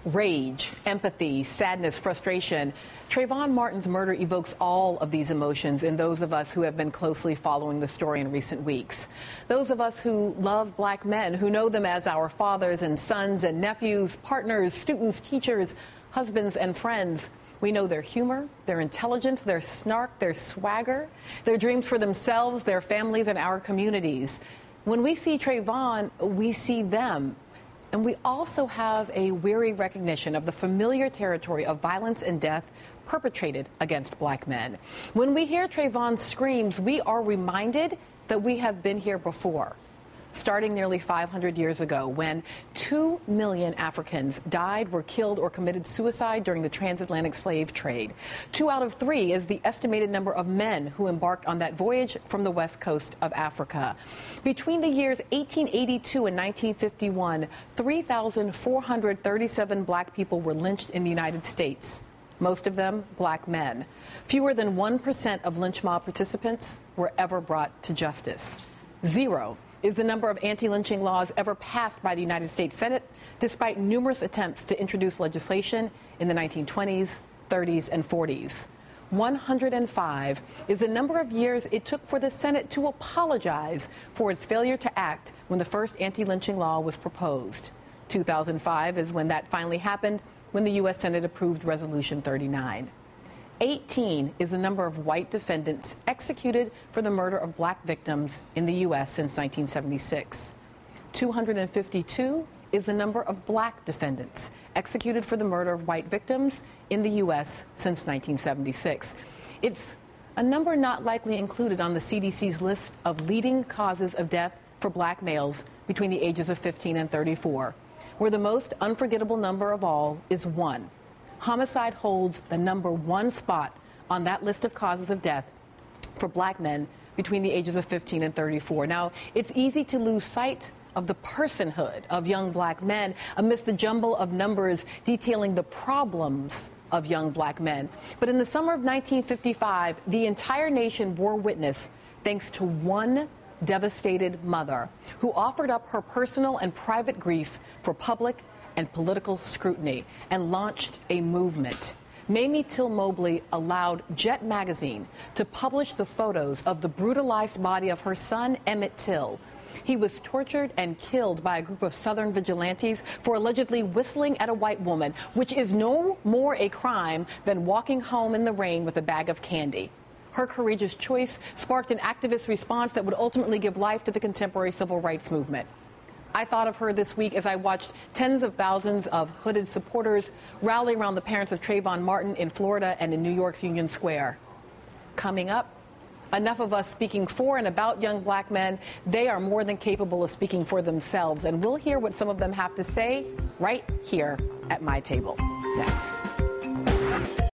Rage, empathy, sadness, frustration. Trayvon Martin's murder evokes all of these emotions in those of us who have been closely following the story in recent weeks. Those of us who love black men, who know them as our fathers and sons and nephews, partners, students, teachers, husbands and friends. We know their humor, their intelligence, their snark, their swagger, their dreams for themselves, their families, and our communities. When we see Trayvon, we see them. And we also have a weary recognition of the familiar territory of violence and death perpetrated against black men. When we hear Trayvon's screams, we are reminded that we have been here before. Starting nearly 500 years ago, when 2 million Africans died, were killed, or committed suicide during the transatlantic slave trade. 2 out of 3 is the estimated number of men who embarked on that voyage from the west coast of Africa. Between the years 1882 and 1951, 3,437 black people were lynched in the United States, most of them black men. Fewer than 1% of lynch mob participants were ever brought to justice. 0 is the number of anti-lynching laws ever passed by the United States Senate, despite numerous attempts to introduce legislation in the 1920s, 30s, and 40s. 105 is the number of years it took for the Senate to apologize for its failure to act when the first anti-lynching law was proposed. 2005 is when that finally happened, when the U.S. Senate approved Resolution 39. 18 is the number of white defendants executed for the murder of black victims in the U.S. since 1976. 252 is the number of black defendants executed for the murder of white victims in the U.S. since 1976. It's a number not likely included on the CDC's list of leading causes of death for black males between the ages of 15 and 34, where the most unforgettable number of all is 1. Homicide holds the number 1 spot on that list of causes of death for black men between the ages of 15 and 34. Now, it's easy to lose sight of the personhood of young black men amidst the jumble of numbers detailing the problems of young black men. But in the summer of 1955, the entire nation bore witness thanks to one devastated mother who offered up her personal and private grief for public and political scrutiny and launched a movement. Mamie Till Mobley allowed Jet magazine to publish the photos of the brutalized body of her son, Emmett Till. He was tortured and killed by a group of Southern vigilantes for allegedly whistling at a white woman, which is no more a crime than walking home in the rain with a bag of candy. Her courageous choice sparked an activist response that would ultimately give life to the contemporary civil rights movement. I thought of her this week as I watched tens of thousands of hooded supporters rally around the parents of Trayvon Martin in Florida and in New York's Union Square. Coming up, enough of us speaking for and about young black men. They are more than capable of speaking for themselves, and we'll hear what some of them have to say right here at my table next.